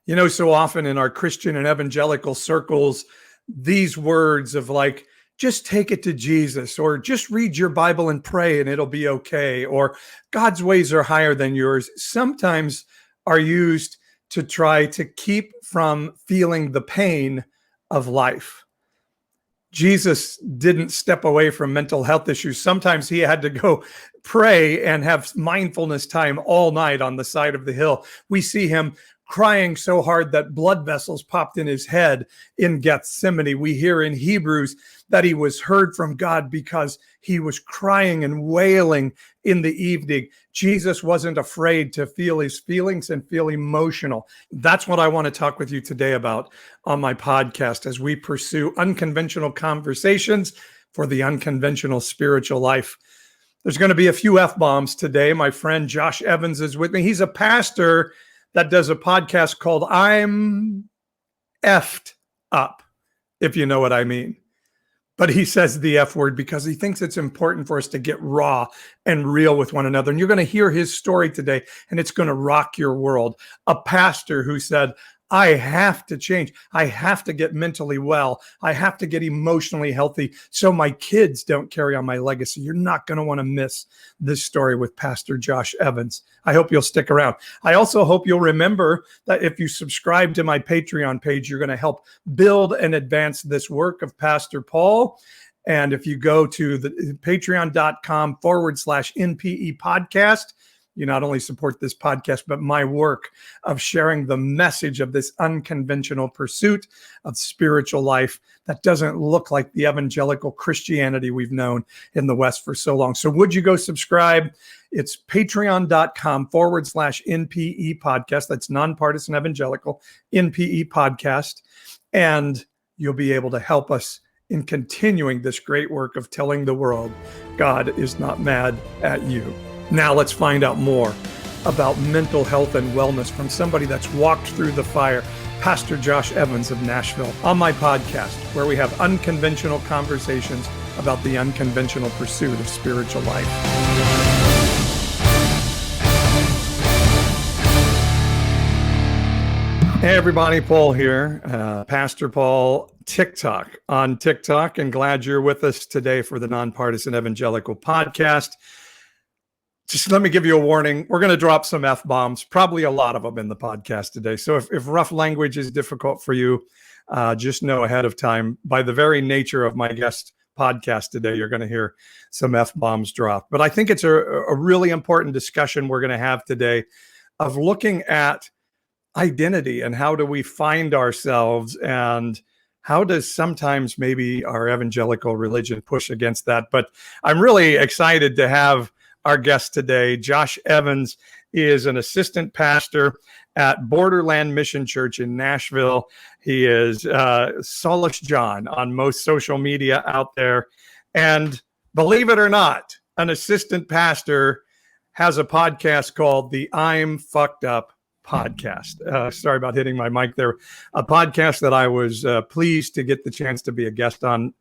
So often in our Christian and evangelical circles, these words of like, just take it to Jesus, or just read your Bible and pray and it'll be okay, or God's ways are higher than yours, sometimes are used to try to keep from feeling the pain of life. Jesus didn't step away from mental health issues. Sometimes he had to go pray and have mindfulness time all night on the side of the hill. We see him crying so hard that blood vessels popped in his head in Gethsemane. We hear in Hebrews that he was heard from God because he was crying and wailing in the evening. Jesus wasn't afraid to feel his feelings and feel emotional. That's what I want to talk with you today about on my podcast as we pursue unconventional conversations for the unconventional spiritual life. There's going to be a few F-bombs today. My friend Josh Evans is with me. He's a pastor that does a podcast called I'm Effed Up, if you know what I mean. But he says the F word because he thinks it's important for us to get raw and real with one another. And you're going to hear his story today, and it's going to rock your world. A pastor who said, I have to change. I have to get mentally well. I have to get emotionally healthy so my kids don't carry on my legacy. You're not going to want to miss this story with Pastor Josh Evans. I hope you'll stick around. I also hope you'll remember that if you subscribe to my Patreon page, you're going to help build and advance this work of Pastor Paul. And if you go to the patreon.com/NPE podcast, you not only support this podcast, but my work of sharing the message of this unconventional pursuit of spiritual life that doesn't look like the evangelical Christianity we've known in the West for so long. So would you go subscribe? It's patreon.com/NPE podcast. That's nonpartisan evangelical NPE podcast. And you'll be able to help us in continuing this great work of telling the world God is not mad at you. Now let's find out more about mental health and wellness from somebody that's walked through the fire, Pastor Josh Evans of Nashville, on my podcast, where we have unconventional conversations about the unconventional pursuit of spiritual life. Hey everybody, Paul here, Pastor Paul, on TikTok, and glad you're with us today for the Nonpartisan Evangelical Podcast. Just let me give you a warning. We're going to drop some F-bombs, probably a lot of them in the podcast today. So if rough language is difficult for you, just know ahead of time, by the very nature of my guest podcast today, you're going to hear some F-bombs drop. But I think it's a really important discussion we're going to have today of looking at identity and how do we find ourselves, and how does sometimes maybe our evangelical religion push against that. But I'm really excited to have our guest today. Josh Evans is an assistant pastor at Borderland Mission Church in Nashville. He is Solace John on most social media out there. And believe it or not, an assistant pastor has a podcast called the I'm Fucked Up podcast. Sorry about hitting my mic there. A podcast that I was pleased to get the chance to be a guest on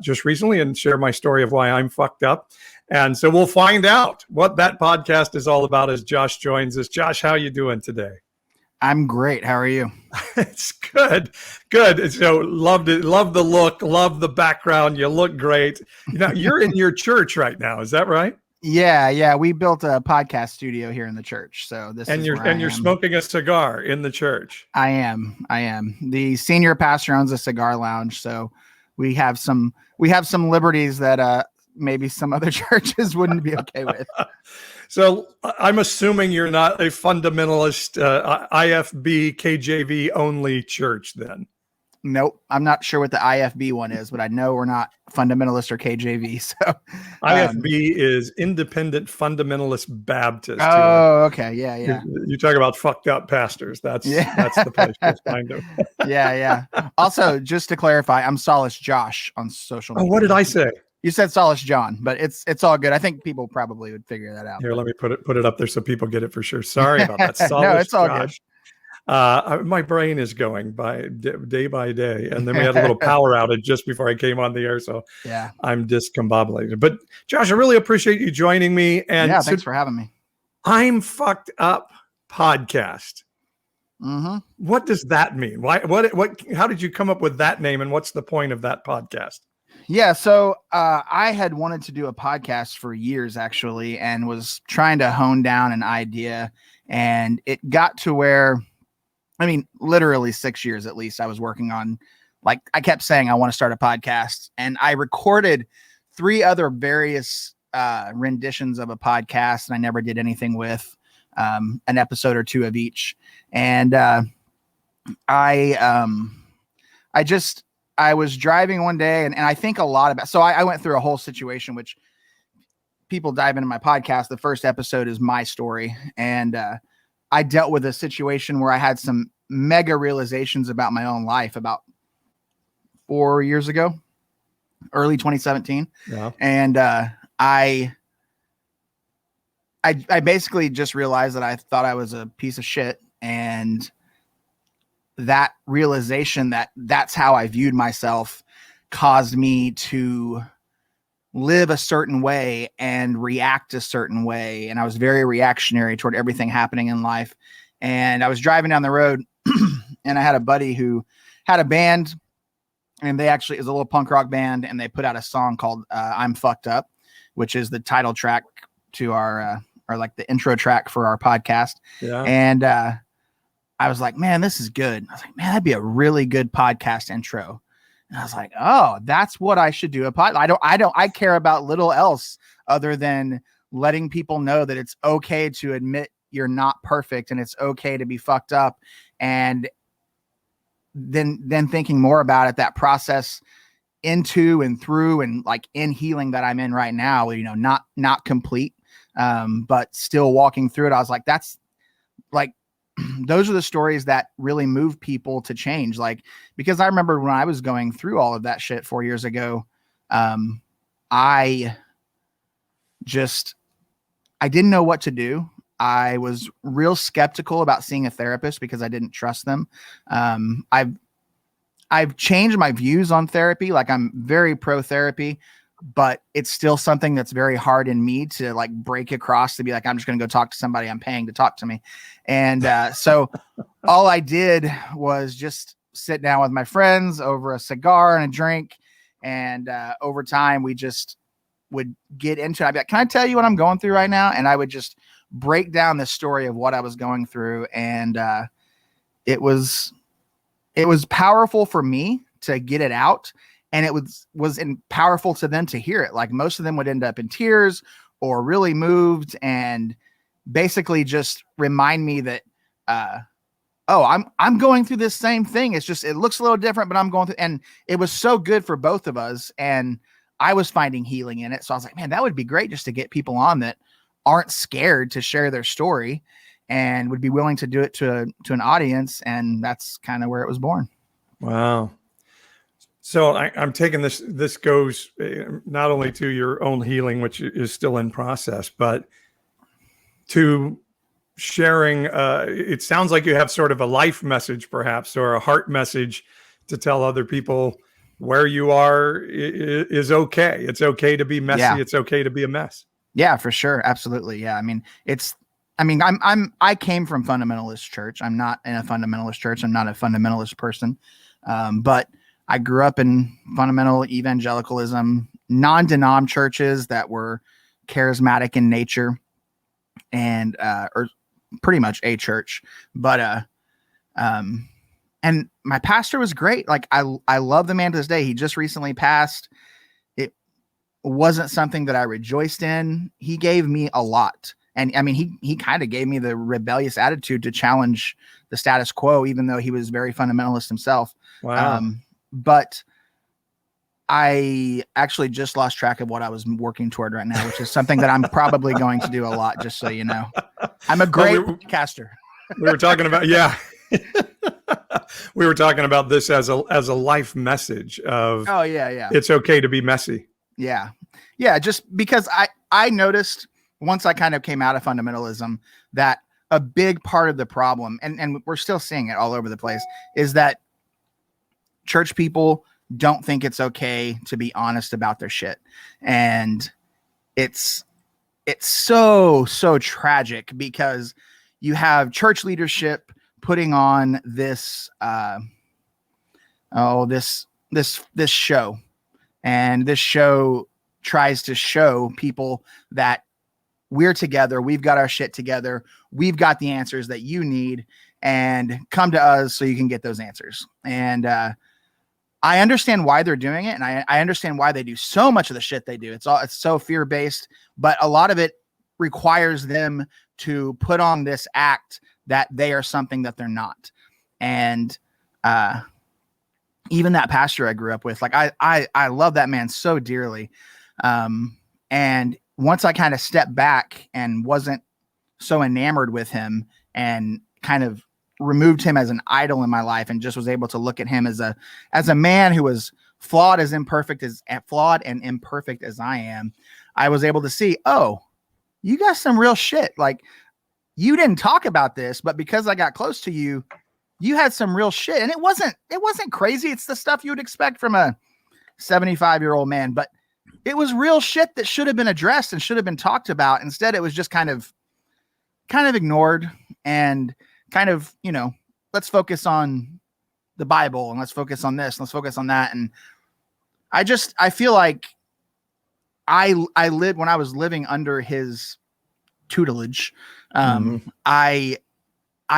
just recently and share my story of why I'm fucked up. And so we'll find out what that podcast is all about as Josh joins us. Josh, how are you doing today? I'm great. How are you? It's good. Good. So loved it. Love the look. Love the background. You look great. You're in your church right now. Is that right? Yeah. We built a podcast studio here in the church. So you're smoking a cigar in the church. I am. The senior pastor owns a cigar lounge, so we have some liberties that maybe some other churches wouldn't be okay with. So I'm assuming you're not a fundamentalist IFB KJV only church then. Nope. I'm not sure what the IFB one is, but I know we're not fundamentalist or KJV. So IFB is Independent Fundamentalist Baptist. Oh, okay. Yeah. You talk about fucked up pastors. That's the place to find them. Yeah. Also, just to clarify, I'm Solace Josh on social media. Oh, what did I say? You said Solace John, but it's all good. I think people probably would figure that out. Here, let me put it up there so people get it for sure. Sorry about that. Solace No, it's all Josh. Good. My brain is going day by day, and then we had a little power outage just before I came on the air, so yeah, I'm discombobulated. But Josh, I really appreciate you joining me. And thanks for having me. I'm Fucked Up podcast. Mm-hmm. What does that mean? Why? What? How did you come up with that name, and what's the point of that podcast? Yeah, so I had wanted to do a podcast for years, actually, and was trying to hone down an idea. And it got to where, I mean, literally 6 years at least, I was working on, like, I kept saying I want to start a podcast. And I recorded 3 other various renditions of a podcast, and I never did anything with an episode or 2 of each. And I was driving one day, and I think a lot about, so I went through a whole situation, which people dive into my podcast. The first episode is my story. And I dealt with a situation where I had some mega realizations about my own life about 4 years ago, early 2017. Yeah. And I basically just realized that I thought I was a piece of shit. And that realization that that's how I viewed myself caused me to live a certain way and react a certain way. And I was very reactionary toward everything happening in life. And I was driving down the road and I had a buddy who had a band, and they actually, it was a little punk rock band, and they put out a song called I'm Fucked Up, which is the title track to our, or like the intro track for our podcast. Yeah. And I was like, man, this is good. I was like, man, that'd be a really good podcast intro. And I was like, oh, that's what I should do. I care about little else other than letting people know that it's okay to admit you're not perfect, and it's okay to be fucked up. And then thinking more about it, that process into and through and like in healing that I'm in right now, you know, not complete, but still walking through it. I was like, that's like, those are the stories that really move people to change. Like, because I remember when I was going through all of that shit 4 years ago, I didn't know what to do. I was real skeptical about seeing a therapist because I didn't trust them. I've changed my views on therapy. Like, I'm very pro therapy, but it's still something that's very hard in me to like break across, to be like, I'm just going to go talk to somebody I'm paying to talk to me. And so all I did was just sit down with my friends over a cigar and a drink. And over time, we just would get into it. I'd be like, can I tell you what I'm going through right now? And I would just break down the story of what I was going through. And it was powerful for me to get it out. And it was powerful to them to hear it. Like, most of them would end up in tears or really moved, and basically just remind me that, I'm going through this same thing. It's just, it looks a little different, but I'm going through, and it was so good for both of us. And I was finding healing in it. So I was like, man, that would be great just to get people on that aren't scared to share their story and would be willing to do it to an audience. And that's kind of where it was born. Wow. So I'm taking this goes not only to your own healing, which is still in process, but to sharing. It sounds like you have sort of a life message, perhaps, or a heart message to tell other people where you are is okay. It's okay to be messy. Yeah. It's okay to be a mess. Yeah, for sure. Absolutely. Yeah. I came from fundamentalist church. I'm not in a fundamentalist church. I'm not a fundamentalist person. But I grew up in fundamental evangelicalism, non-denom churches that were charismatic in nature, and or pretty much a church. But and my pastor was great. Like, I love the man to this day. He just recently passed. It wasn't something that I rejoiced in. He gave me a lot. And I mean, he kind of gave me the rebellious attitude to challenge the status quo, even though he was very fundamentalist himself. Wow. But I actually just lost track of what I was working toward right now, which is something that I'm probably going to do a lot, just so you know. I'm a great podcaster. We were talking about, yeah. We were talking about this as a life message of, oh yeah. It's okay to be messy. Yeah. Yeah. Just because I noticed once I kind of came out of fundamentalism that a big part of the problem, and we're still seeing it all over the place, is that church people don't think it's okay to be honest about their shit. And it's so tragic, because you have church leadership putting on this this show, and this show tries to show people that we're together, we've got our shit together, we've got the answers that you need, and come to us so you can get those answers. And I understand why they're doing it, and I understand why they do so much of the shit they do. It's so fear-based, but a lot of it requires them to put on this act that they are something that they're not. And even that pastor I grew up with, like I love that man so dearly. And once I kind of stepped back and wasn't so enamored with him and kind of removed him as an idol in my life and just was able to look at him as a man who was flawed and imperfect as I am, I was able to see, oh, you got some real shit. Like, you didn't talk about this, but because I got close to you, you had some real shit. And it wasn't crazy. It's the stuff you would expect from a 75-year-old man, but it was real shit that should have been addressed and should have been talked about. Instead, it was just kind of ignored and kind of, let's focus on the Bible and let's focus on this and let's focus on that. And I feel like I lived, when I was living under his tutelage, I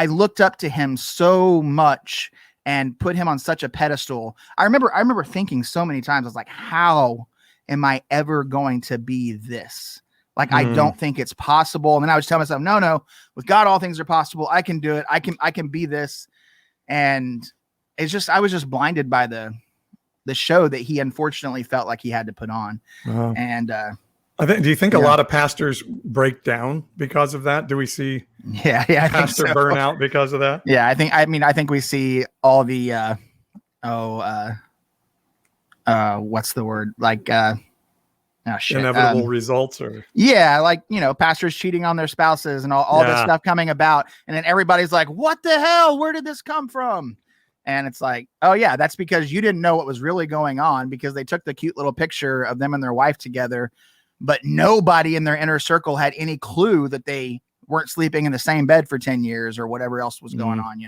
looked up to him so much and put him on such a pedestal. I remember thinking so many times, I was like, how am I ever going to be this? Like, I don't think it's possible. And then I was telling myself, no, with God, all things are possible. I can do it. I can be this. And it's just, I was just blinded by the show that he unfortunately felt like he had to put on. Uh-huh. And, do you think a lot of pastors break down because of that? Do we see pastor burnout because of that? Yeah, I think we see all the what's the word? Like inevitable results, or like, pastors cheating on their spouses and all this stuff coming about, and then everybody's like, what the hell? Where did this come from? And it's like, oh yeah, that's because you didn't know what was really going on, because they took the cute little picture of them and their wife together, but nobody in their inner circle had any clue that they weren't sleeping in the same bed for 10 years or whatever else was going on,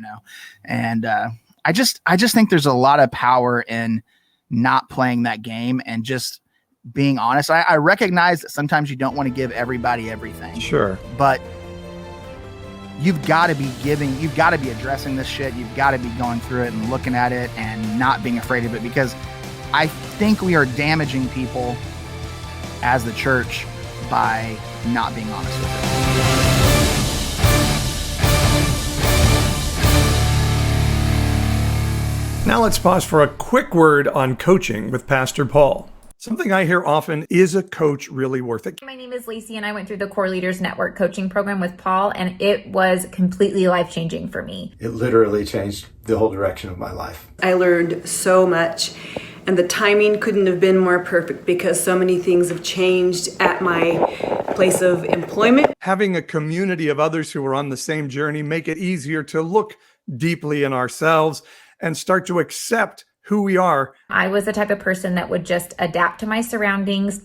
And I just think there's a lot of power in not playing that game and just being honest. I recognize that sometimes you don't want to give everybody everything. Sure. But you've got to be addressing this shit. You've got to be going through it and looking at it and not being afraid of it, because I think we are damaging people as the church by not being honest with it. Now let's pause for a quick word on coaching with Pastor Paul. Something I hear often, is a coach really worth it? My name is Lacey, and I went through the Core Leaders Network coaching program with Paul, and it was completely life-changing for me. It literally changed the whole direction of my life. I learned so much, and the timing couldn't have been more perfect because so many things have changed at my place of employment. Having a community of others who are on the same journey make it easier to look deeply in ourselves and start to accept who we are. I was the type of person that would just adapt to my surroundings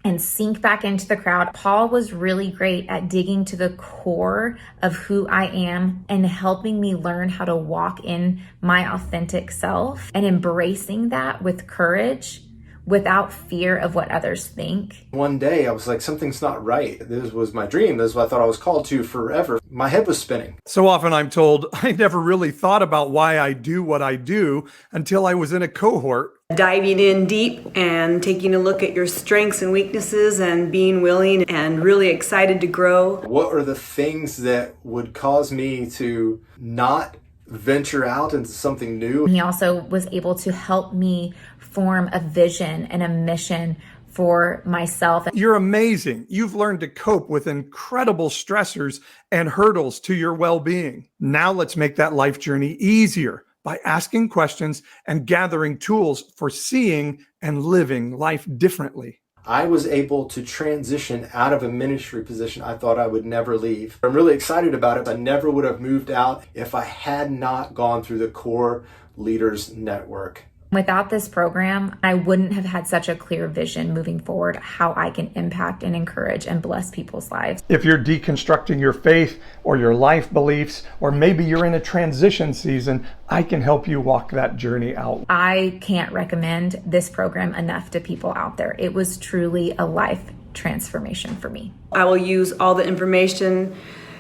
and sink back into the crowd. Paul was really great at digging to the core of who I am and helping me learn how to walk in my authentic self and embracing that with courage, without fear of what others think. One day I was like, something's not right. This was my dream. This is what I thought I was called to forever. My head was spinning. So often I'm told I never really thought about why I do what I do until I was in a cohort. Diving in deep and taking a look at your strengths and weaknesses and being willing and really excited to grow. What are the things that would cause me to not venture out into something new? He also was able to help me form a vision and a mission for myself. You're amazing. You've learned to cope with incredible stressors and hurdles to your well-being. Now let's make that life journey easier by asking questions and gathering tools for seeing and living life differently. I was able to transition out of a ministry position I thought I would never leave. I'm really excited about it. I never would have moved out if I had not gone through the Core Leaders Network. Without this program, I wouldn't have had such a clear vision moving forward how I can impact and encourage and bless people's lives. If you're deconstructing your faith or your life beliefs, or maybe you're in a transition season, I can help you walk that journey out. I can't recommend this program enough to people out there. It was truly a life transformation for me. I will use all the information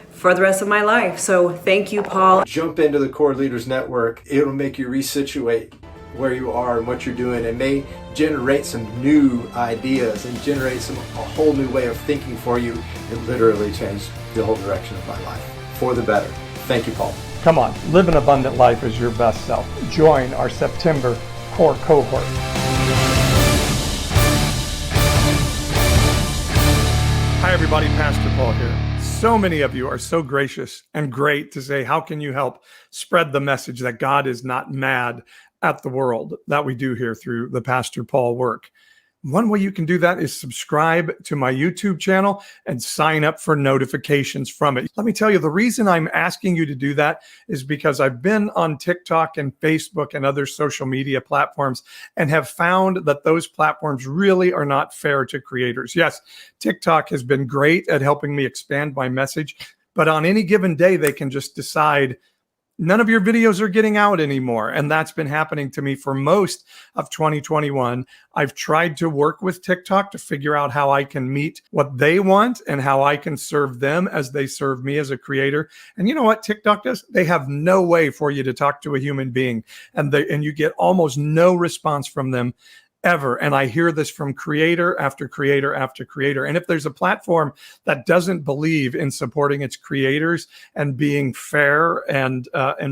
for the rest of my life. So thank you, Paul. Jump into the Core Leaders Network. It'll make you resituate where you are and what you're doing, and may generate some new ideas and generate a whole new way of thinking for you. It literally changed the whole direction of my life for the better. Thank you, Paul. Come on, live an abundant life as your best self. Join our September core cohort. Hi everybody, Pastor Paul here. So many of you are so gracious and great to say, how can you help spread the message that God is not mad at the world that we do here through the Pastor Paul work? One way you can do that is subscribe to my YouTube channel and sign up for notifications from it. Let me tell you, the reason I'm asking you to do that is because I've been on TikTok and Facebook and other social media platforms and have found that those platforms really are not fair to creators. Yes, TikTok has been great at helping me expand my message, but on any given day, they can just decide none of your videos are getting out anymore. And that's been happening to me for most of 2021. I've tried to work with TikTok to figure out how I can meet what they want and how I can serve them as they serve me as a creator. And you know what TikTok does? They have no way for you to talk to a human being, and you get almost no response from them ever. And I hear this from creator after creator after creator. And if there's a platform that doesn't believe in supporting its creators and being fair and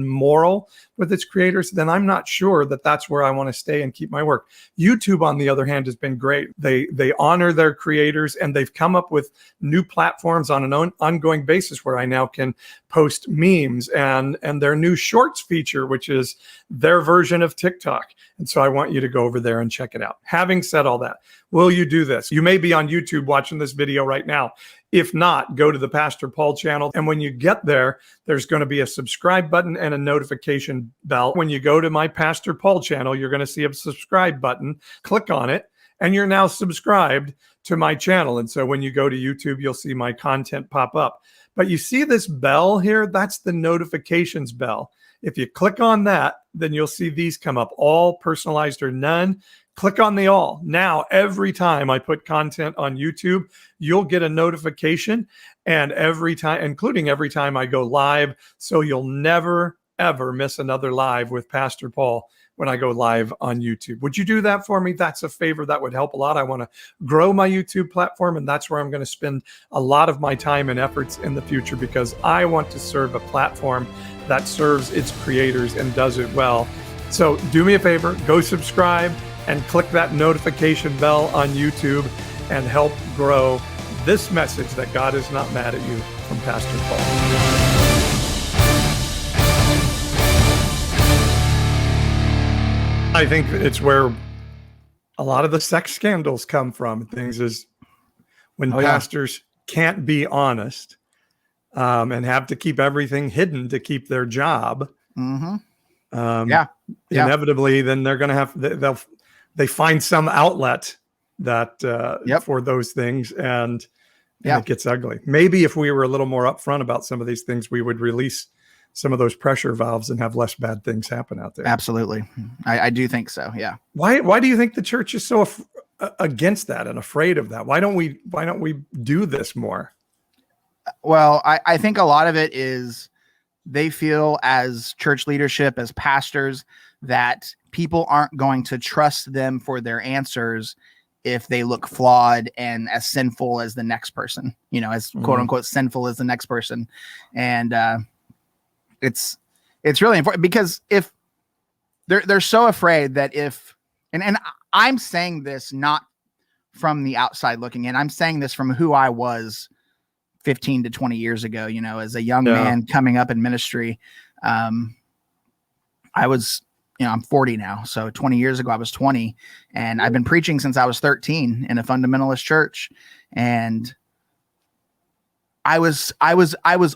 moral with its creators, then I'm not sure that that's where I want to stay and keep my work. YouTube, on the other hand, has been great. They honor their creators, and they've come up with new platforms on an ongoing basis where I now can post memes and their new shorts feature, which is their version of TikTok. And so I want you to go over there and check it out. Having said all that, will you do this? You may be on YouTube watching this video right now. If not, go to the Pastor Paul channel. And when you get there, there's going to be a subscribe button and a notification bell. When you go to my Pastor Paul channel, you're going to see a subscribe button. Click on it, and you're now subscribed to my channel. And so when you go to YouTube, you'll see my content pop up. But you see this bell here? That's the notifications bell. If you click on that, then you'll see these come up, all, personalized, or none. Click on the all. Now, every time I put content on YouTube, you'll get a notification, and every time, including every time I go live. So you'll never, ever miss another live with Pastor Paul when I go live on YouTube. Would you do that for me? That's a favor that would help a lot. I want to grow my YouTube platform, and that's where I'm going to spend a lot of my time and efforts in the future, because I want to serve a platform that serves its creators and does it well. So do me a favor, go subscribe and click that notification bell on YouTube and help grow this message that God is not mad at you from Pastor Paul. I think it's where a lot of the sex scandals come from. Things is when pastors can't be honest and have to keep everything hidden to keep their job. Inevitably, then they're going to have, they find some outlet that for those things, and it gets ugly. Maybe if we were a little more upfront about some of these things, we would release some of those pressure valves and have less bad things happen out there. Absolutely. I do think so. Yeah. Why do you think the church is so against that and afraid of that? Why don't we do this more? Well, I think a lot of it is they feel, as church leadership, as pastors, that people aren't going to trust them for their answers if they look flawed and as sinful as the next person, as quote unquote sinful as the next person. And it's really important, because if they're so afraid that and I'm saying this not from the outside looking in, I'm saying this from who I was 15 to 20 years ago, as a young man coming up in ministry. I was, I'm 40 now. So 20 years ago, I was 20, and I've been preaching since I was 13 in a fundamentalist church. And I was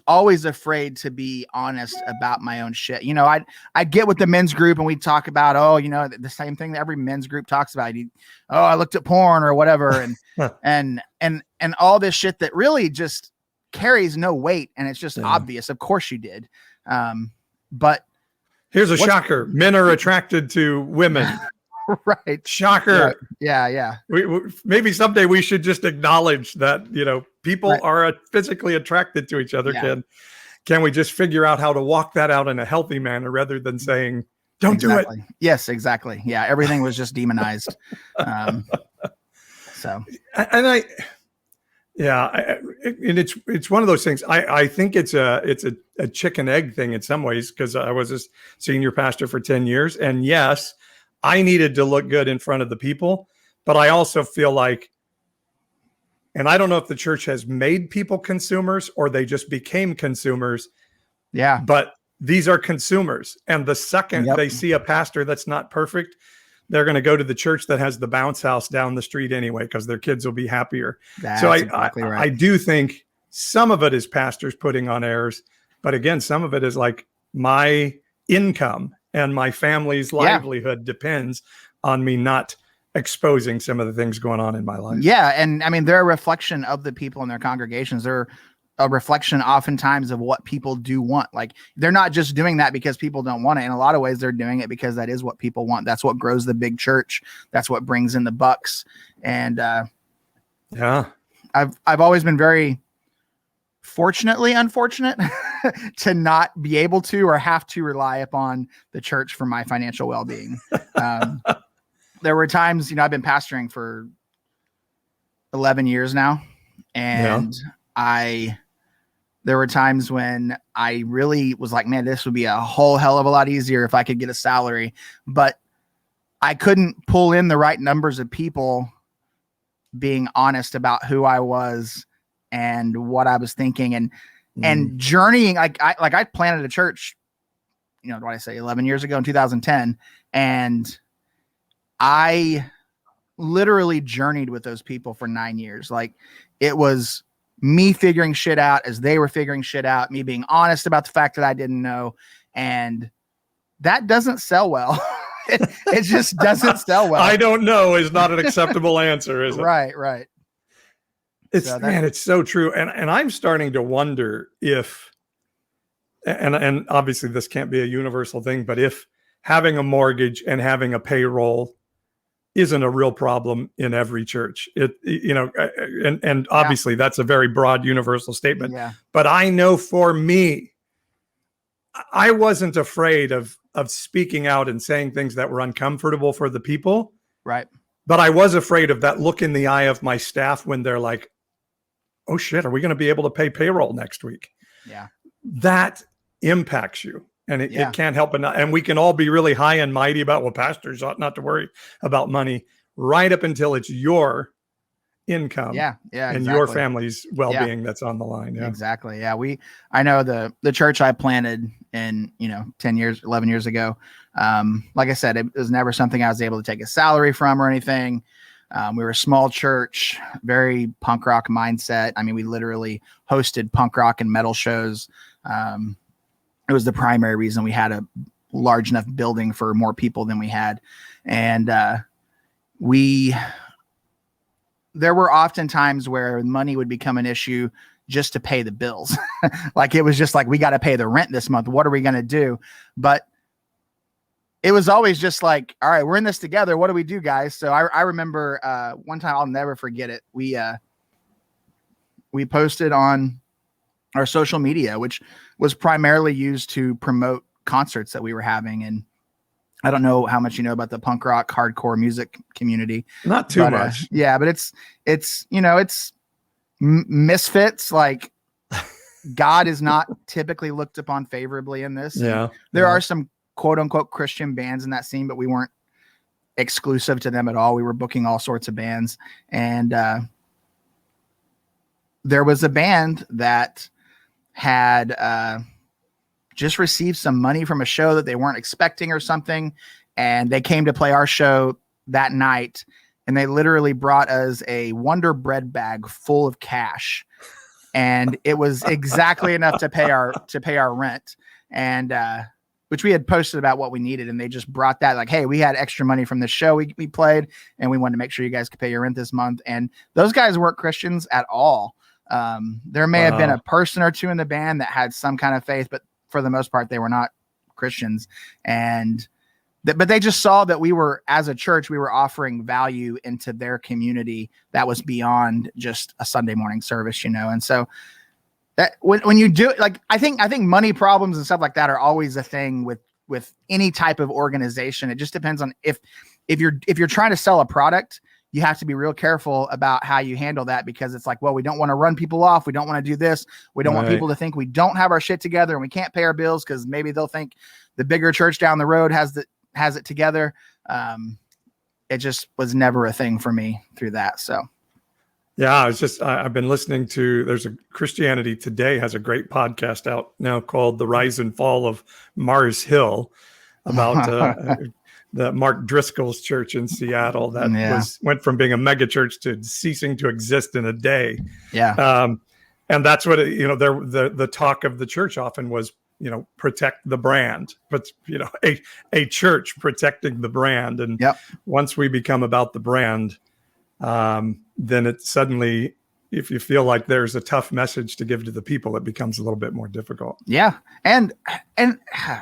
always afraid to be honest about my own shit. You know, I get with the men's group and we talk about, oh, you know, the same thing that every men's group talks about. Oh, I looked at porn or whatever. And, and all this shit that really just carries no weight. And it's just obvious. Of course you did. But here's a shocker. Men are attracted to women. Right. Shocker. Yeah. We maybe someday we should just acknowledge that, you know, people are physically attracted to each other. Yeah. Can we just figure out how to walk that out in a healthy manner rather than saying, don't do it? Yes, exactly. Yeah. Everything was just demonized. So, and it's one of those things. I think it's a chicken egg thing in some ways, because I was a senior pastor for 10 years. And yes, I needed to look good in front of the people, but I also feel like, and I don't know if the church has made people consumers or they just became consumers. Yeah. But these are consumers. And the second they see a pastor that's not perfect, they're going to go to the church that has the bounce house down the street anyway, because their kids will be happier. That's so exactly right. I do think some of it is pastors putting on airs, but again, some of it is like my income and my family's livelihood depends on me not exposing some of the things going on in my life. Yeah. And I mean, they're a reflection of the people in their congregations. They're a reflection oftentimes of what people do want. Like, they're not just doing that because people don't want it. In a lot of ways, they're doing it because that is what people want. That's what grows the big church. That's what brings in the bucks. And I've always been very fortunately unfortunate to not be able to or have to rely upon the church for my financial well-being. There were times, you know, I've been pastoring for 11 years now, and there were times when I really was like, man, this would be a whole hell of a lot easier if I could get a salary, but I couldn't pull in the right numbers of people being honest about who I was and what I was thinking and journeying. I planted a church, you know, what I say 11 years ago in 2010. And I literally journeyed with those people for 9 years. Like, it was me figuring shit out as they were figuring shit out, me being honest about the fact that I didn't know. And that doesn't sell well. It just doesn't sell well. I don't know is not an acceptable answer, is it? Right. It's so true. And I'm starting to wonder if, and obviously this can't be a universal thing, but if having a mortgage and having a payroll isn't a real problem in every church. And obviously that's a very broad universal statement. Yeah. But I know for me, I wasn't afraid of speaking out and saying things that were uncomfortable for the people. Right. But I was afraid of that look in the eye of my staff when they're like, oh shit, are we going to be able to pay payroll next week? Yeah. That impacts you. And it can't help but not. And we can all be really high and mighty about, well, pastors ought not to worry about money, right up until it's your income and your family's well-being that's on the line. Yeah, exactly. Yeah. I know the church I planted in, 11 years ago. Like I said, it was never something I was able to take a salary from or anything. We were a small church, very punk rock mindset. I mean, we literally hosted punk rock and metal shows. It was the primary reason we had a large enough building for more people than we had. And there were often times where money would become an issue just to pay the bills. Like, it was just like, we got to pay the rent this month. What are we going to do? But it was always just like, all right, we're in this together. What do we do, guys? So I remember one time, I'll never forget it. We posted on our social media, which was primarily used to promote concerts that we were having. And I don't know how much you know about the punk rock hardcore music community. Not too much. Yeah, but it's misfits. Like, God is not typically looked upon favorably in this. Yeah. There are some quote unquote Christian bands in that scene, but we weren't exclusive to them at all. We were booking all sorts of bands. And there was a band that had just received some money from a show that they weren't expecting or something. And they came to play our show that night. And they literally brought us a Wonder Bread bag full of cash and it was exactly enough to pay our rent, and which we had posted about what we needed, and they just brought that, like, hey, we had extra money from the show we played, and we wanted to make sure you guys could pay your rent this month. And those guys weren't Christians at all. There may have been a person or two in the band that had some kind of faith, but for the most part, they were not Christians. And but they just saw that we were, as a church, we were offering value into their community that was beyond just a Sunday morning service, And so that when you do, like, I think money problems and stuff like that are always a thing with any type of organization. It just depends on if you're trying to sell a product, you have to be real careful about how you handle that, because it's like, well, we don't want to run people off. We don't want to do this. We don't want people to think we don't have our shit together and we can't pay our bills, because maybe they'll think the bigger church down the road has it together. It just was never a thing for me through that. So. Yeah, I've been listening to, there's a Christianity Today has a great podcast out now called The Rise and Fall of Mars Hill, about the Mark Driscoll's church in Seattle that went from being a mega church to ceasing to exist in a day. Yeah. And that's what, the talk of the church often was, protect the brand, but, a church protecting the brand. And once we become about the brand, then it suddenly, if you feel like there's a tough message to give to the people, it becomes a little bit more difficult. Yeah. And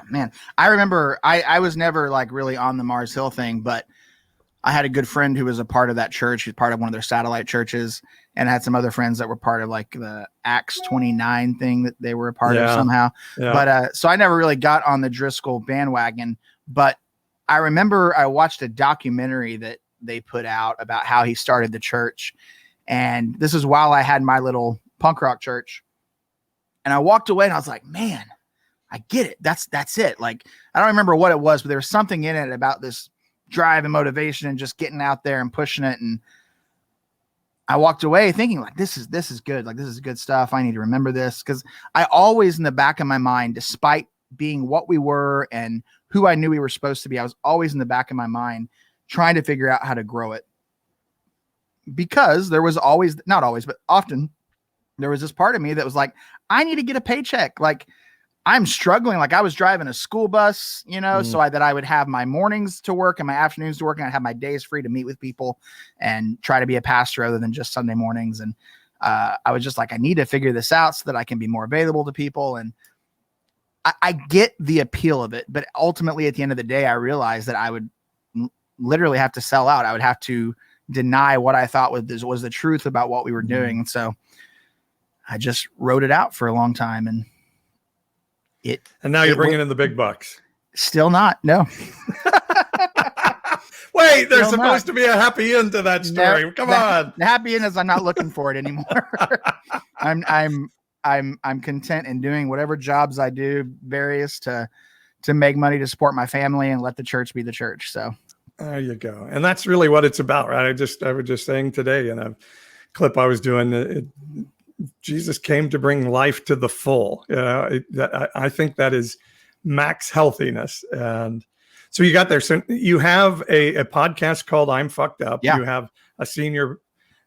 man, I remember I was never like really on the Mars Hill thing, but I had a good friend who was a part of that church. He's part of one of their satellite churches, and I had some other friends that were part of like the Acts 29 thing that they were a part of somehow. Yeah. But, so I never really got on the Driscoll bandwagon, but I remember I watched a documentary that they put out about how he started the church. And this is while I had my little punk rock church. And I walked away and I was like, man, I get it. That's it. Like, I don't remember what it was, but there was something in it about this drive and motivation and just getting out there and pushing it. And I walked away thinking like, this is good. Like, this is good stuff. I need to remember this. Cause I always, in the back of my mind, despite being what we were and who I knew we were supposed to be, I was always in the back of my mind trying to figure out how to grow it. Because there was always, not always, but often there was this part of me that was like, I need to get a paycheck. Like, I'm struggling. Like, I was driving a school bus, so that I would have my mornings to work and my afternoons to work, and I'd have my days free to meet with people and try to be a pastor other than just Sunday mornings. And I was just like, I need to figure this out so that I can be more available to people. And I get the appeal of it, but ultimately at the end of the day, I realized that I would literally have to sell out. I would have to deny what I thought was the truth about what we were doing. And so I just wrote it out for a long time, and now you're bringing in the big bucks. Still not. No. Wait, there's supposed to be a happy end to that story. No, Come on. The happy end is I'm not looking for it anymore. I'm content in doing whatever jobs I do, various to make money to support my family and let the church be the church. So there you go. And that's really what it's about, right? I was just saying today in a clip I was doing, Jesus came to bring life to the full. I think that is max healthiness. And so you got there. So you have a podcast called I'm Fucked Up. Yeah. You have a senior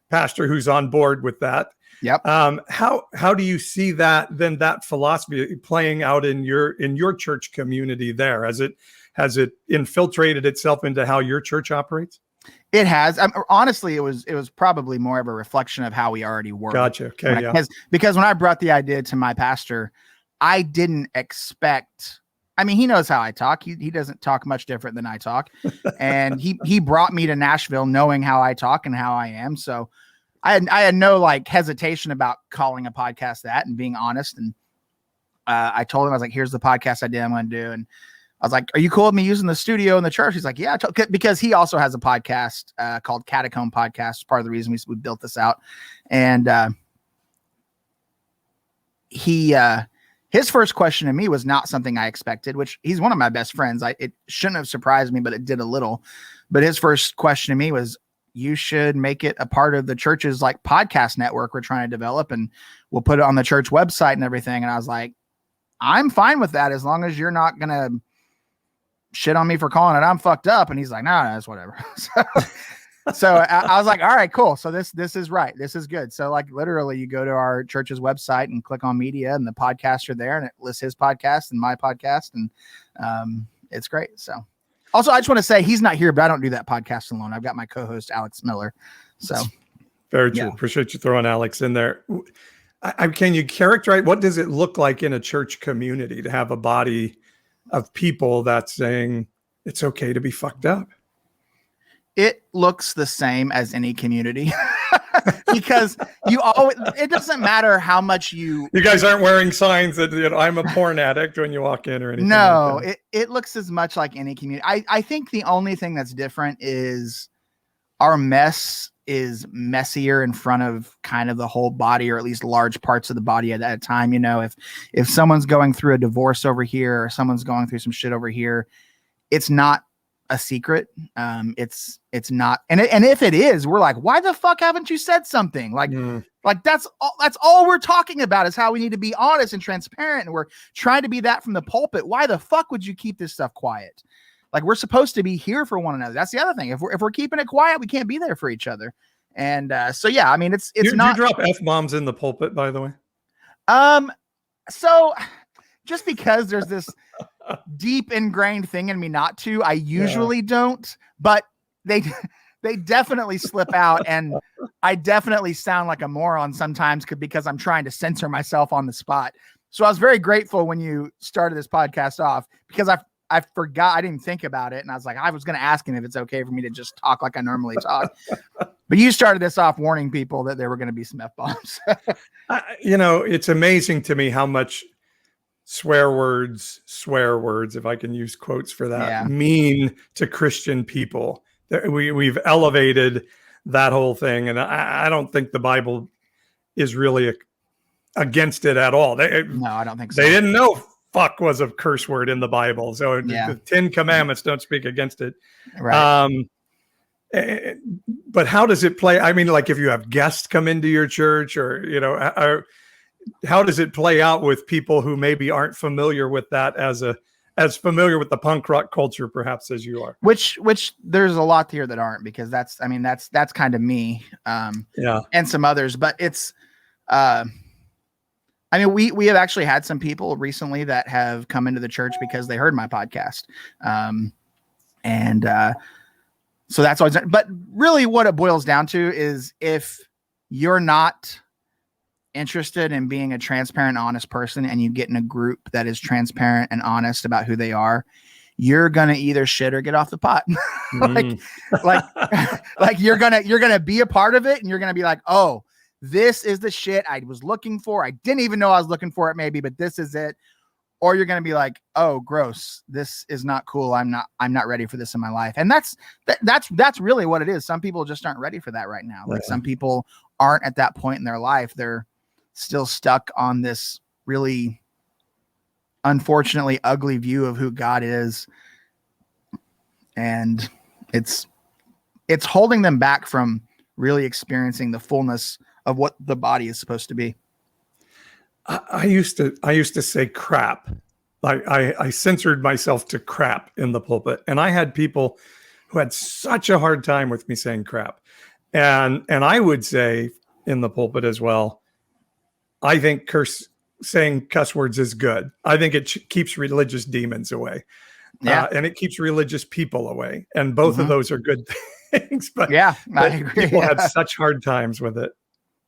pastor who's on board with that. Yep. How do you see that philosophy playing out in your church community there? Has it infiltrated itself into how your church operates? It has. Honestly, it was probably more of a reflection of how we already were. Gotcha. Okay. Because when I brought the idea to my pastor, I didn't expect. I mean, he knows how I talk. He doesn't talk much different than I talk, and he brought me to Nashville knowing how I talk and how I am. So I had no like hesitation about calling a podcast that and being honest. And I told him, I was like, "Here's the podcast idea I'm going to do," and I was like, "Are you cool with me using the studio in the church?" He's like, "Yeah," because he also has a podcast called Catacomb Podcast. It's part of the reason we built this out. And his first question to me was not something I expected, which he's one of my best friends. It shouldn't have surprised me, but it did a little. But his first question to me was, "You should make it a part of the church's like podcast network we're trying to develop, and we'll put it on the church website and everything." And I was like, "I'm fine with that as long as you're not going to shit on me for calling it I'm Fucked Up." And he's like, no, it's whatever. So I was like, all right, cool. So this is right. This is good. So like literally you go to our church's website and click on media and the podcasts are there and it lists his podcast and my podcast. And it's great. So also I just want to say he's not here, but I don't do that podcast alone. I've got my co-host Alex Miller. So very true. Yeah. Appreciate you throwing Alex in there. Can you characterize, what does it look like in a church community to have a body of people that's saying it's okay to be fucked up? It looks the same as any community because it doesn't matter how much you guys aren't wearing signs that I'm a porn addict when you walk in or anything. No, like it looks as much like any community. I think the only thing that's different is our mess is messier in front of kind of the whole body, or at least large parts of the body at a time. If someone's going through a divorce over here or someone's going through some shit over here, it's not a secret. It's not. And if it is, we're like, why the fuck haven't you said something? Like that's all we're talking about is how we need to be honest and transparent. And we're trying to be that from the pulpit. Why the fuck would you keep this stuff quiet? Like, we're supposed to be here for one another. That's the other thing. If we're keeping it quiet, we can't be there for each other. And so, yeah, I mean, it's not. Do you drop F-bombs in the pulpit, by the way? So just because there's this deep ingrained thing in me not to, I usually don't, but they definitely slip out. And I definitely sound like a moron sometimes because I'm trying to censor myself on the spot. So I was very grateful when you started this podcast off because I forgot, I didn't think about it. And I was like, I was going to ask him if it's okay for me to just talk like I normally talk. But you started this off warning people that there were going to be some F-bombs. It's amazing to me how much swear words, if I can use quotes for that, mean to Christian people. We've elevated that whole thing. And I don't think the Bible is really against it at all. No, I don't think so. They didn't know fuck was a curse word in the Bible. So the 10 commandments don't speak against it. Right. But how does it play? I mean, like if you have guests come into your church or, how does it play out with people who maybe aren't familiar with that as familiar with the punk rock culture, perhaps as you are? Which there's a lot here that aren't, because that's kind of me. And some others, but it's, I mean, we have actually had some people recently that have come into the church because they heard my podcast. So that's always, but really what it boils down to is if you're not interested in being a transparent, honest person and you get in a group that is transparent and honest about who they are, you're going to either shit or get off the pot. like you're going to be a part of it and you're going to be like, oh, this is the shit I was looking for. I didn't even know I was looking for it maybe, but this is it. Or you're going to be like, oh, gross. This is not cool. I'm not ready for this in my life. And that's really what it is. Some people just aren't ready for that right now. Like some people aren't at that point in their life. They're still stuck on this really unfortunately ugly view of who God is. And it's holding them back from really experiencing the fullness of what the body is supposed to be. I used to say crap. I censored myself to crap in the pulpit. And I had people who had such a hard time with me saying crap. And I would say in the pulpit as well, I think saying cuss words is good. I think it keeps religious demons away. And it keeps religious people away. And both of those are good things. But I agree. People had such hard times with it.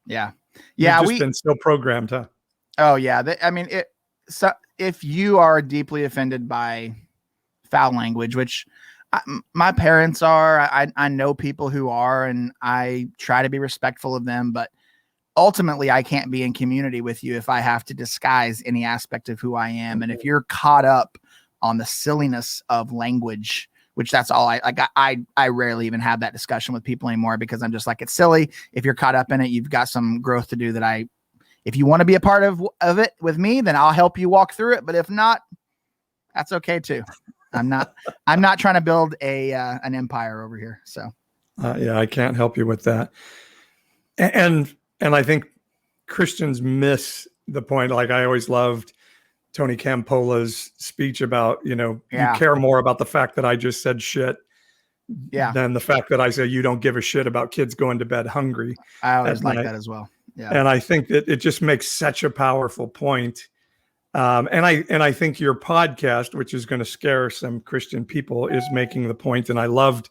Yeah. We've been so programmed, huh? Oh yeah. So if you are deeply offended by foul language, which my parents are, I know people who are, and I try to be respectful of them, but ultimately I can't be in community with you if I have to disguise any aspect of who I am. And if you're caught up on the silliness of language, which that's all I rarely even have that discussion with people anymore, because I'm just like, it's silly. If you're caught up in it, you've got some growth to do if you want to be a part of it with me, then I'll help you walk through it. But if not, that's okay too. I'm not trying to build an empire over here. So, I can't help you with that. And I think Christians miss the point. Like I always loved Tony Campola's speech about, you care more about the fact that I just said shit than the fact that I say you don't give a shit about kids going to bed hungry. I always like that as well. Yeah. And I think that it just makes such a powerful point. And I think your podcast, which is going to scare some Christian people, is making the point. And I loved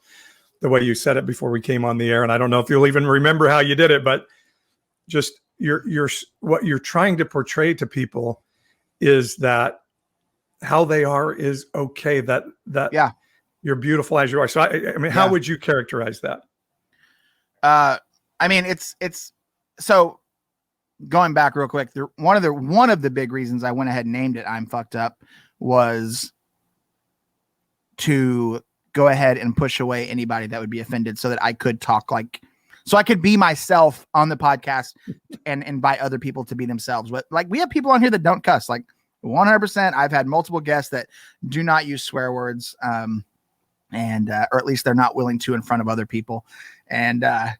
the way you said it before we came on the air. And I don't know if you'll even remember how you did it, but just what you're trying to portray to people is that how they are is okay. That you're beautiful as you are. So I mean, how would you characterize that? I mean, it's so going back real quick. One of the big reasons I went ahead and named it "I'm Fucked Up" was to go ahead and push away anybody that would be offended, so that I could talk so I could be myself on the podcast and invite other people to be themselves. But like, we have people on here that don't cuss, like 100%. I've had multiple guests that do not use swear words, or at least they're not willing to in front of other people. And oh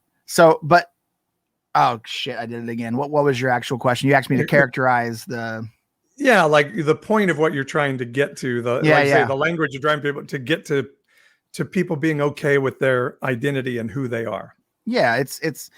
shit, I did it again. What was your actual question? You asked me to characterize the. Yeah, like the point of what you're trying to get to, the language you're trying people to get to people being okay with their identity and who they are. Yeah, it's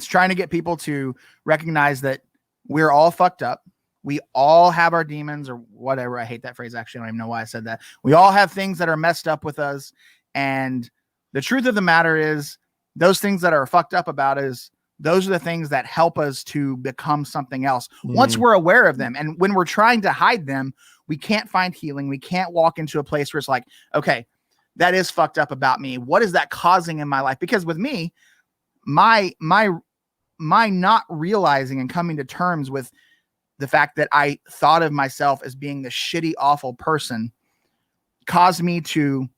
trying to get people to recognize that we're all fucked up. We all have our demons or whatever. I hate that phrase. Actually, I don't even know why I said that. We all have things that are messed up with us. And the truth of the matter is, those things that are fucked up about us, those are the things that help us to become something else. Once we're aware of them. And when we're trying to hide them, we can't find healing. We can't walk into a place where it's like, okay, that is fucked up about me. What is that causing in my life? Because with me, my not realizing and coming to terms with the fact that I thought of myself as being the shitty, awful person caused me to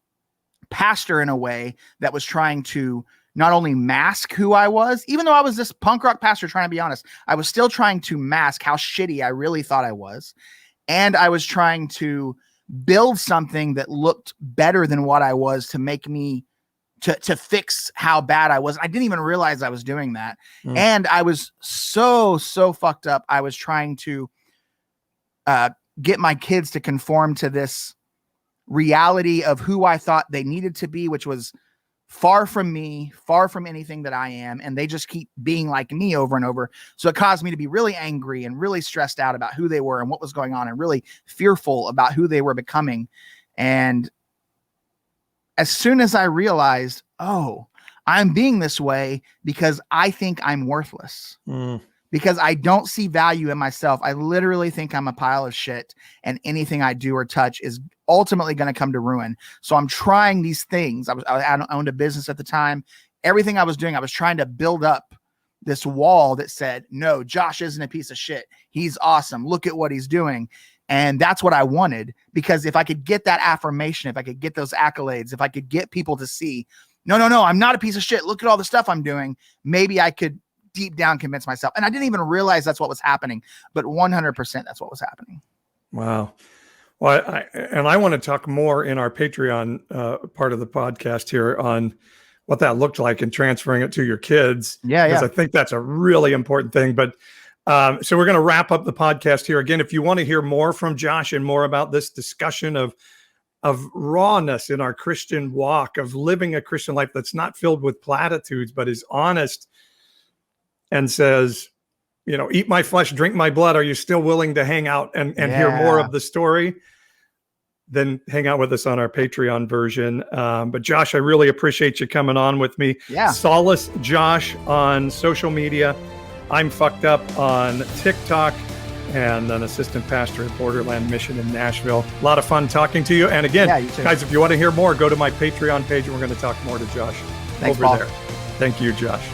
pastor in a way that was trying to not only mask who I was, even though I was this punk rock pastor trying to be honest, I was still trying to mask how shitty I really thought I was. And I was trying to build something that looked better than what I was to make me to fix how bad I was. I didn't even realize I was doing that. And I was so fucked up. I was trying to get my kids to conform to this reality of who I thought they needed to be, which was far from me, far from anything that I am. And they just keep being like me over and over. So it caused me to be really angry and really stressed out about who they were and what was going on, and really fearful about who they were becoming. And as soon as I realized, oh, I'm being this way because I think I'm worthless, because I don't see value in myself. I literally think I'm a pile of shit, and anything I do or touch is ultimately going to come to ruin. So I'm trying these things. I owned a business at the time. Everything I was doing, I was trying to build up this wall that said, no, Josh isn't a piece of shit. He's awesome. Look at what he's doing. And that's what I wanted, because if I could get that affirmation, if I could get those accolades, if I could get people to see, no, I'm not a piece of shit. Look at all the stuff I'm doing. Maybe I could deep down convince myself. And I didn't even realize that's what was happening, but 100% that's what was happening. Wow. Well, I want to talk more in our Patreon part of the podcast here on what that looked like and transferring it to your kids. Yeah. Because I think that's a really important thing. But so we're going to wrap up the podcast here. Again, if you want to hear more from Josh and more about this discussion of rawness in our Christian walk, of living a Christian life that's not filled with platitudes, but is honest and says, eat my flesh, drink my blood. Are you still willing to hang out and hear more of the story? Then hang out with us on our Patreon version. But Josh, I really appreciate you coming on with me. Yeah. Solace Josh on social media. I'm Fucked Up on TikTok, and an assistant pastor at Borderland Mission in Nashville. A lot of fun talking to you. And again, guys, if you want to hear more, go to my Patreon page and we're going to talk more to Josh. Thanks, over Paul. there. Thank you, Josh.